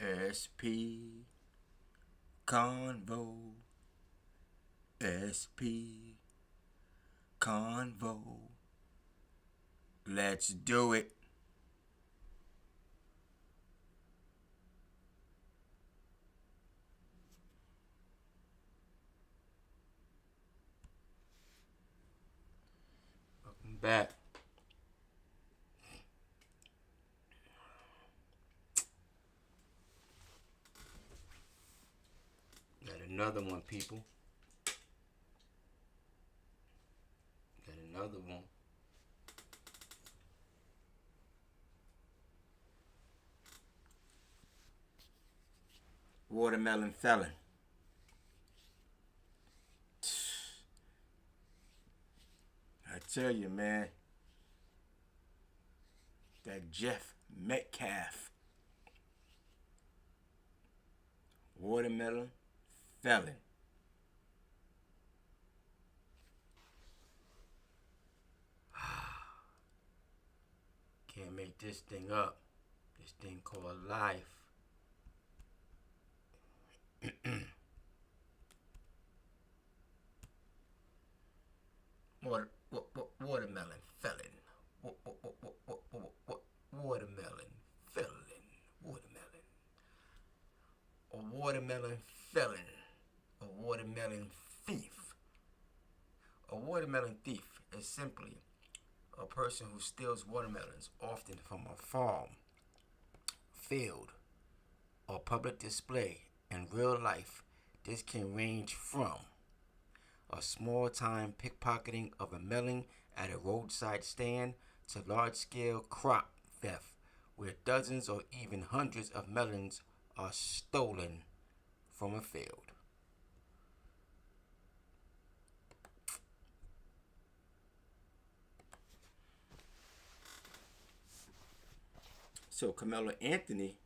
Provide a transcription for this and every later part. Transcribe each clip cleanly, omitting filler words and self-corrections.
SP Convo, SP Convo. Let's do it. Welcome back. Got another one, people. Got another one. Watermelon Felon. I tell you, man, that Jeff Metcalf, Watermelon Felon. Can't make this thing up. This thing called life. Watermelon Felon. Watermelon Felon. Watermelon. A watermelon felon. A watermelon thief. A watermelon thief is simply a person who steals watermelons, often from a farm, field, or public display. In real life, this can range from a small-time pickpocketing of a melon at a roadside stand to large-scale crop theft, where dozens or even hundreds of melons are stolen from a field. So Karmelo Anthony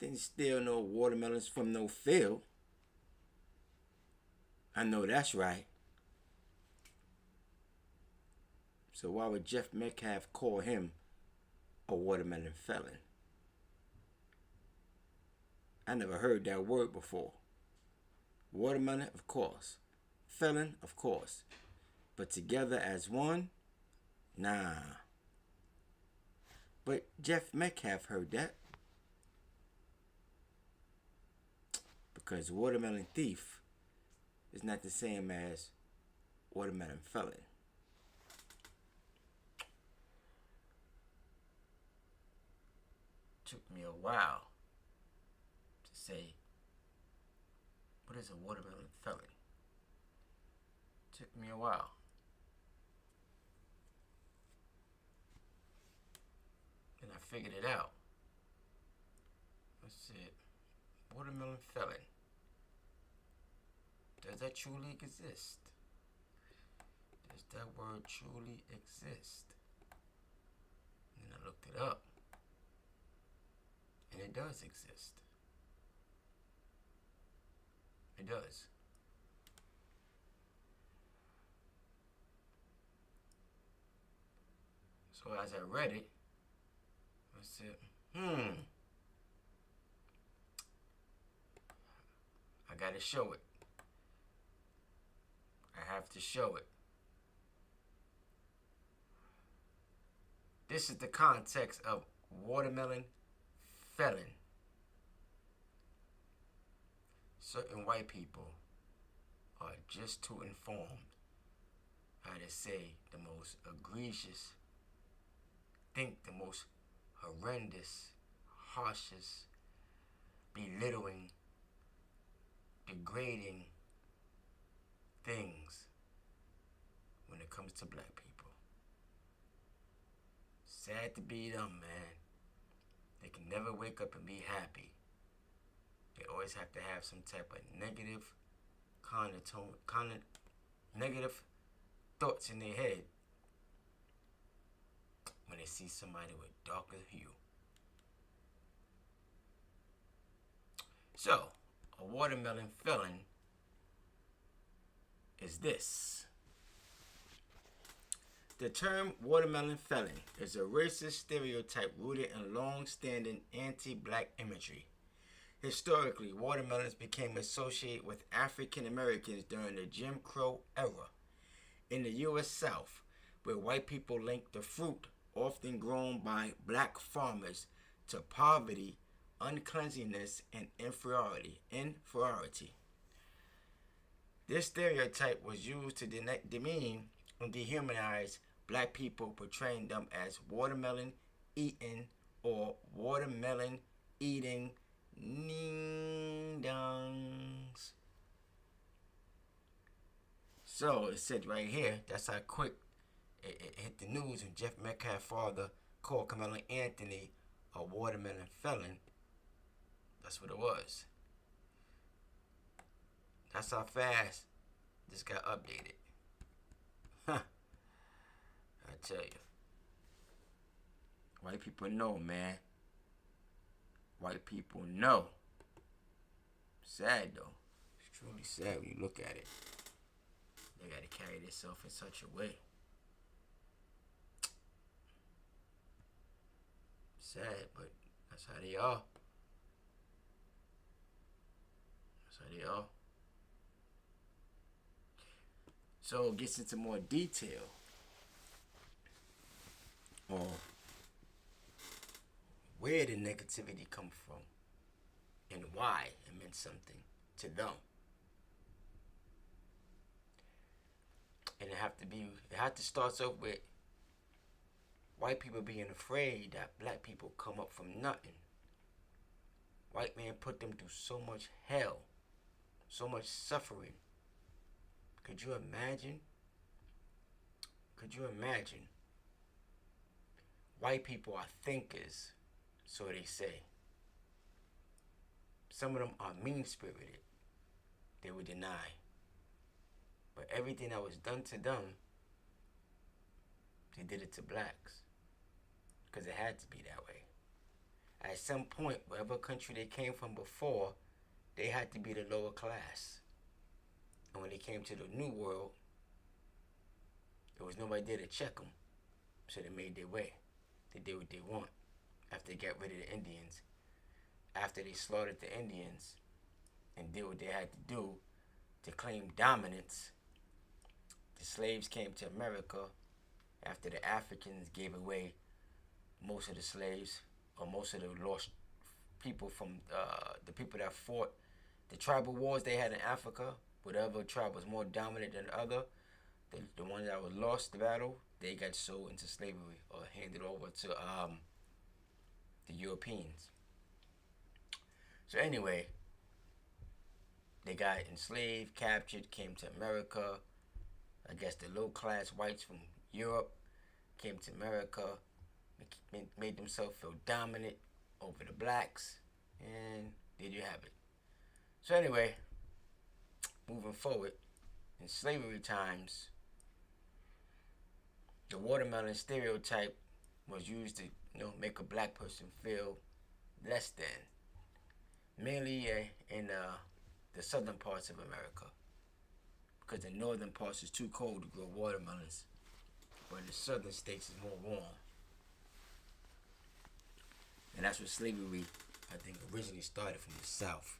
didn't steal no watermelons from no field. I know that's right. So why would Jeff Metcalf call him a watermelon felon? I never heard that word before. Watermelon, of course. Felon, of course. But together as one? Nah. But Jeff Metcalf heard that. Because watermelon thief is not the same as watermelon felon. Took me a while to say, what is a watermelon felon? Took me a while. And I figured it out. I said, watermelon felon. Does that truly exist? Does that word truly exist? And I looked it up. And it does exist. It does. So as I read it, I said, I gotta show it. I have to show it. This is the context of watermelon felon. Certain white people are just too informed how to say the most egregious, think the most horrendous, harshest, belittling, degrading things when it comes to black people. Sad to be them, man. They can never wake up and be happy. They always have to have some type of negative negative thoughts in their head when they see somebody with darker hue. So, a watermelon felon is this. The term watermelon felon is a racist stereotype rooted in long-standing anti-black imagery. Historically, watermelons became associated with African Americans during the Jim Crow era. In the U.S. South, where white people linked the fruit, often grown by black farmers, to poverty, uncleanliness, and inferiority. This stereotype was used to demean and dehumanize black people, portraying them as watermelon eating or watermelon eating ning-dongs. So it said right here, that's how quick it hit the news, and Jeff Metcalf's father called Karmelo Anthony a watermelon felon. That's what it was. That's how fast this got updated. Huh. I tell you. White people know, man. White people know. Sad, though. It's truly sad when you look at it. They gotta carry themselves in such a way. Sad, but that's how they are. That's how they are. So it gets into more detail on where the negativity come from and why it meant something to them. And it have to start off with white people being afraid that black people come up from nothing. White man put them through so much hell, so much suffering. Could you imagine? Could you imagine? White people are thinkers, so they say. Some of them are mean-spirited. They would deny. But everything that was done to them, they did it to blacks. Because it had to be that way. At some point, whatever country they came from before, they had to be the lower class. And when they came to the New World, there was nobody there to check them. So they made their way. They did what they want. After they got rid of the Indians, after they slaughtered the Indians and did what they had to do to claim dominance, the slaves came to America after the Africans gave away most of the slaves, or most of the lost people from the people that fought the tribal wars they had in Africa. Whatever tribe was more dominant than the other, the ones that was lost the battle, they got sold into slavery or handed over to the Europeans. So anyway, they got enslaved, captured, came to America. I guess the low-class whites from Europe came to America, made themselves feel dominant over the blacks, and there you have it. So anyway, moving forward, in slavery times, the watermelon stereotype was used to, make a black person feel less than, mainly in the southern parts of America, because the northern parts is too cold to grow watermelons, but the southern states is more warm. And that's where slavery, I think, originally started, from the South.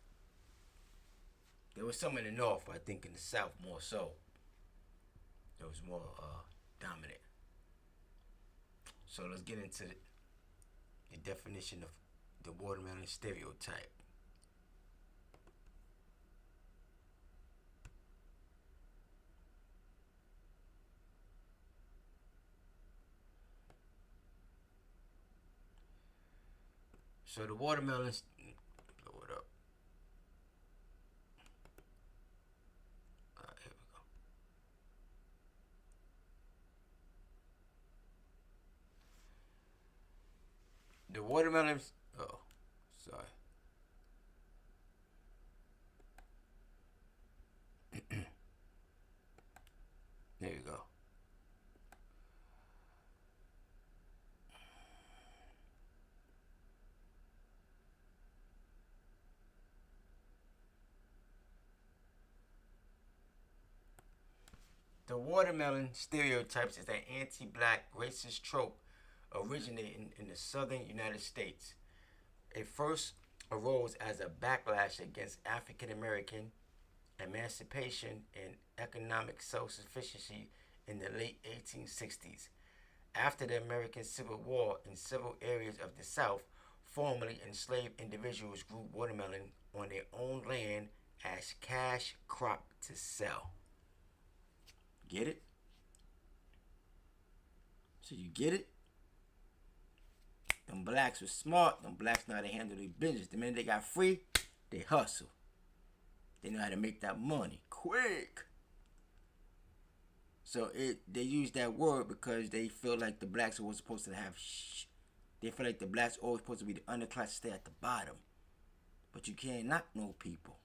There was some in the North, but I think in the South more so. It was more dominant. So let's get into the definition of the watermelon stereotype. So the watermelons, blow it up. Here we go. The watermelons, sorry. There you go. The watermelon stereotypes is an anti-black racist trope originating in the southern United States. It first arose as a backlash against African American emancipation and economic self-sufficiency in the late 1860s. After the American Civil War, in several areas of the South, formerly enslaved individuals grew watermelon on their own land as cash crop to sell. Get it? So you get it? Them blacks were smart. Them blacks know how to handle their business. The minute they got free, they hustle. They know how to make that money quick. So they use that word because they feel like the blacks are supposed to have They feel like the blacks are always supposed to be the underclass, stay at the bottom. But you can't knock no people.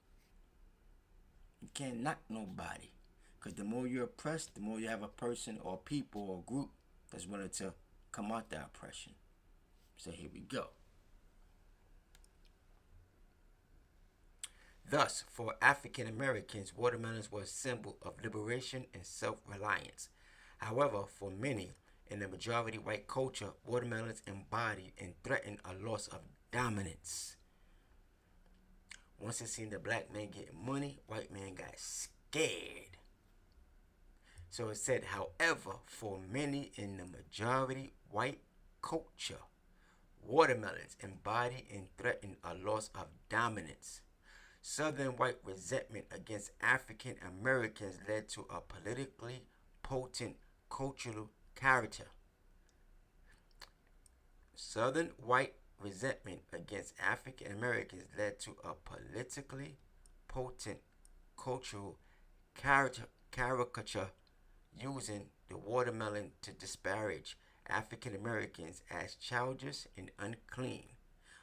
You can't knock nobody. Because the more you're oppressed, the more you have a person or people or group that's willing to come out that oppression. So here we go. Thus, for African Americans, watermelons were a symbol of liberation and self-reliance. However, for many in the majority white culture, watermelons embodied and threatened a loss of dominance. Once it seen the black man getting money, white man got scared. So it said, however, for many in the majority white culture, watermelons embodied and threatened a loss of dominance. Southern white resentment against African Americans led to a politically potent cultural character. Southern white resentment against African Americans led to a politically potent cultural caricature using the watermelon to disparage African Americans as childish and unclean,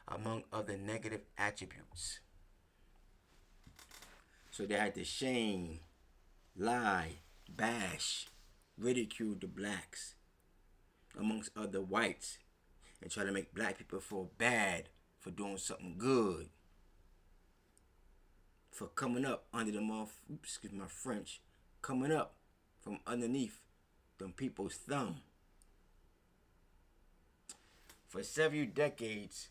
among other negative attributes. So they had to shame, lie, bash, ridicule the blacks amongst other whites and try to make black people feel bad for doing something good, for coming up under the excuse my French, coming up from underneath them people's thumb. For several decades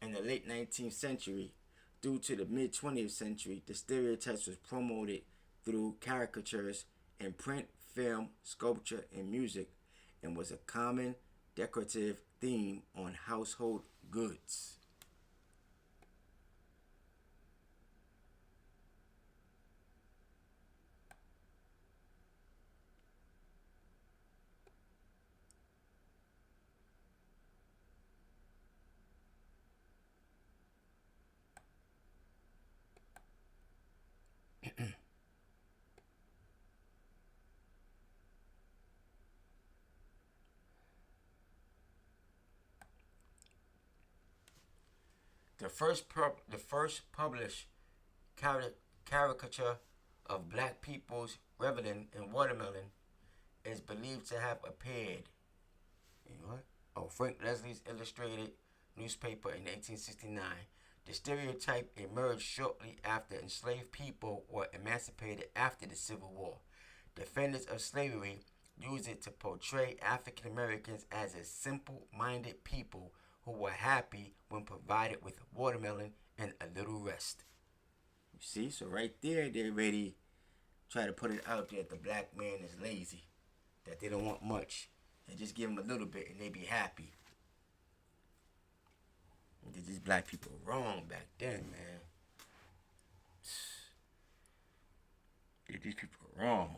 in the late 19th century, due to the mid-20th century, the stereotypes was promoted through caricatures in print, film, sculpture, and music, and was a common decorative theme on household goods. The first published caricature of black people's reveling in watermelon is believed to have appeared in Frank Leslie's illustrated newspaper in 1869. The stereotype emerged shortly after enslaved people were emancipated after the Civil War. Defenders of slavery used it to portray African Americans as a simple-minded people who were happy when provided with watermelon and a little rest. You see, so right there, they already try to put it out there that the black man is lazy, that they don't want much, and just give them a little bit and they be happy. These black people were wrong back then, man. These people were wrong.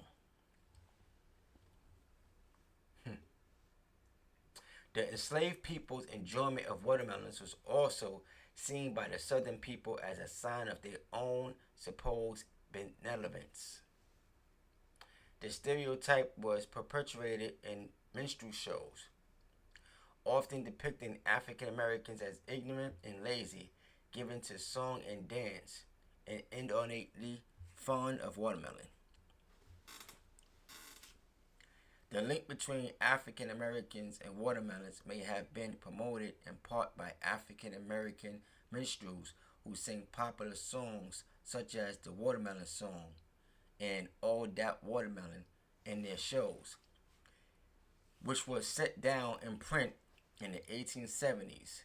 The enslaved people's enjoyment of watermelons was also seen by the southern people as a sign of their own supposed benevolence. The stereotype was perpetuated in minstrel shows, often depicting African Americans as ignorant and lazy, given to song and dance, and inordinately fond of watermelon. The link between African Americans and watermelons may have been promoted in part by African American minstrels who sang popular songs such as the Watermelon Song and All That Watermelon in their shows, which was set down in print in the 1870s.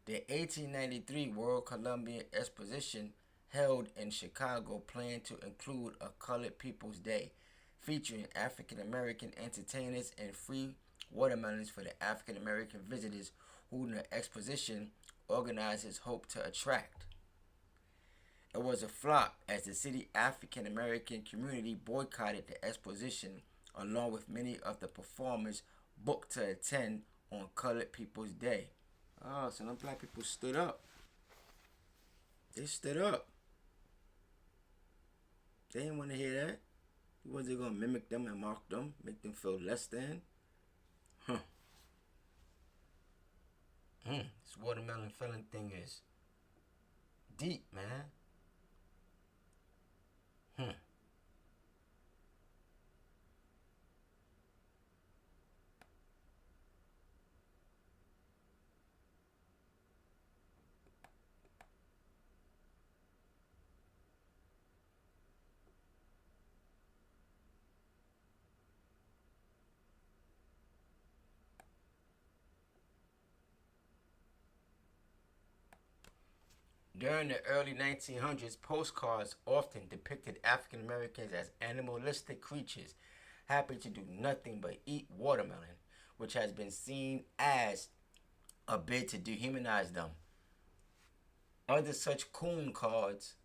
The 1893 World Columbian Exposition held in Chicago planned to include a Colored People's Day, featuring African American entertainers and free watermelons for the African American visitors who the exposition organizers hoped to attract. It was a flop as the city African American community boycotted the exposition along with many of the performers booked to attend on Colored People's Day. Oh, so them black people stood up. They stood up. They didn't want to hear that. He wasn't going to mimic them and mock them, make them feel less than. This watermelon felon thing is deep, man. During the early 1900s, postcards often depicted African Americans as animalistic creatures, happy to do nothing but eat watermelon, which has been seen as a bid to dehumanize them. Other such coon cards,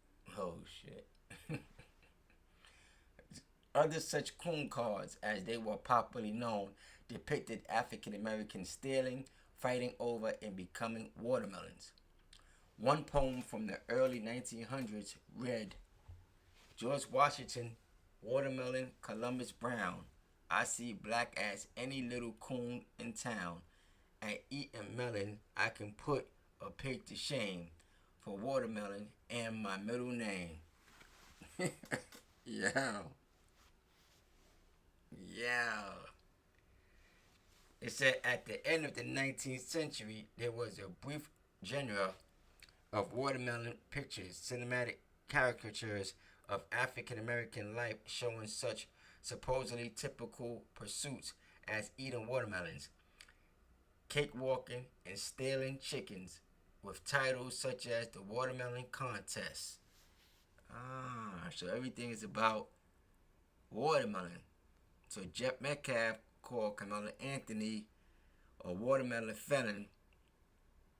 other such coon cards, as they were popularly known, depicted African Americans stealing, fighting over, and becoming watermelons. One poem from the early 1900s read, George Washington, watermelon, Columbus Brown. I see black as any little coon in town. At eating melon, I can put a pig to shame for watermelon and my middle name. Yeah. It said at the end of the 19th century, there was a brief genre of watermelon pictures, cinematic caricatures of African American life showing such supposedly typical pursuits as eating watermelons, cakewalking, and stealing chickens, with titles such as the Watermelon Contest. So everything is about watermelon. So Jeff Metcalf called Karmelo Anthony a watermelon felon,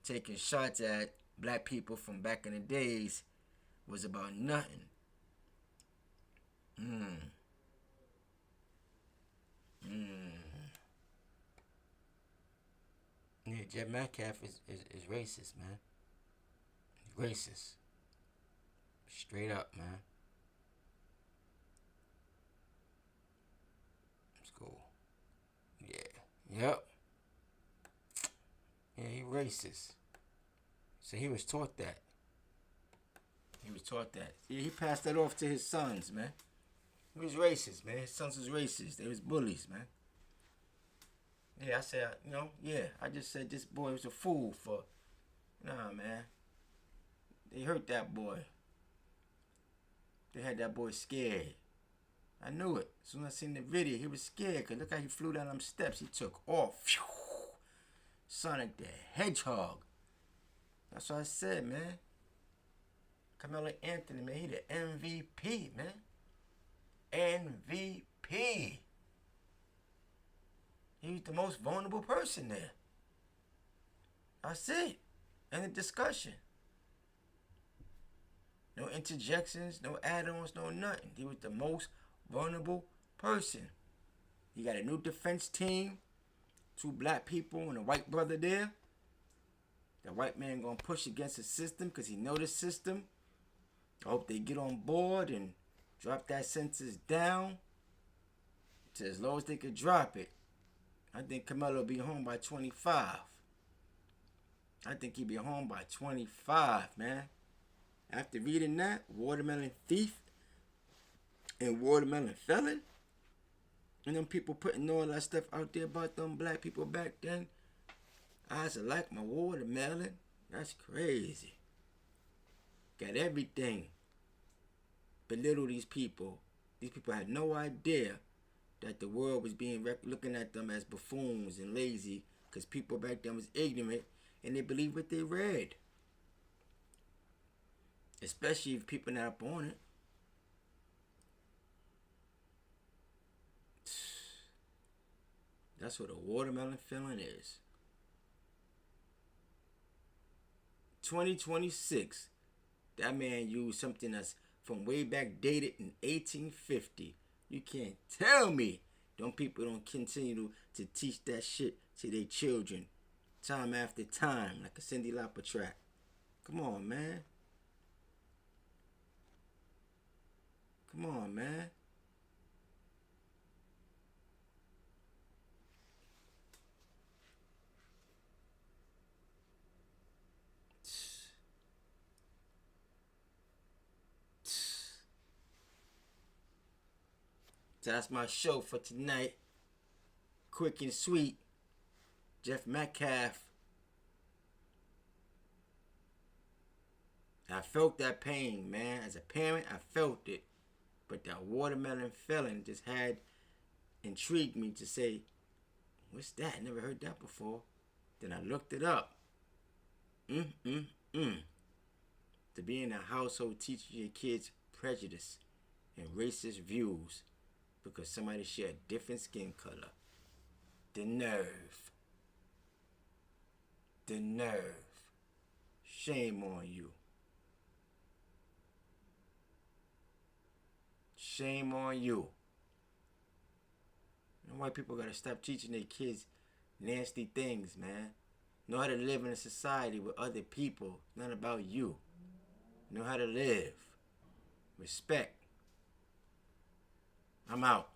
taking shots at black people from back in the days was about nothing. Yeah, Jeff Metcalf is racist, man. He's racist. Straight up, man. Let's go. Yeah. Yep. Yeah, he racist. So he was taught that. Yeah, he passed that off to his sons, man. He was racist, man. His sons was racist. They was bullies, man. Yeah, I said, I just said this boy was a fool for... Nah, man. They hurt that boy. They had that boy scared. I knew it. As soon as I seen the video, he was scared. Because look how he flew down them steps. He took off. Phew. Sonic the Hedgehog. That's what I said, man. Karmelo Anthony, man, he the MVP, man. MVP. He was the most vulnerable person there. That's it. End of discussion. No interjections, no add-ons, no nothing. He was the most vulnerable person. He got a new defense team. 2 black people and a white brother there. The white man gonna push against the system because he know the system. I hope they get on board and drop that sentence down to as low as they could drop it. I think Karmelo will be home by 25. I think he'll be home by 25, man. After reading that, Watermelon Thief and Watermelon Felon, and them people putting all that stuff out there about them black people back then, I used to like my watermelon. That's crazy. Got everything. Belittle these people. These people had no idea that the world was being looking at them as buffoons and lazy, because people back then was ignorant and they believe what they read. Especially if people not up on it. That's what a watermelon feeling is. 2026. That man used something that's from way back dated in 1850. You can't tell me them people don't continue to teach that shit to their children time after time like a Cyndi Lauper track. Come on, man. Come on, man. That's my show for tonight. Quick and sweet. Jeff Metcalf. I felt that pain, man. As a parent, I felt it. But that watermelon feeling just had intrigued me to say, what's that? I never heard that before. Then I looked it up. To be in a household teaching your kids prejudice and racist views because somebody share a different skin color. The nerve. The nerve. Shame on you. Shame on you. And white people gotta stop teaching their kids nasty things, man. Know how to live in a society with other people. It's not about you. Know how to live. Respect. I'm out.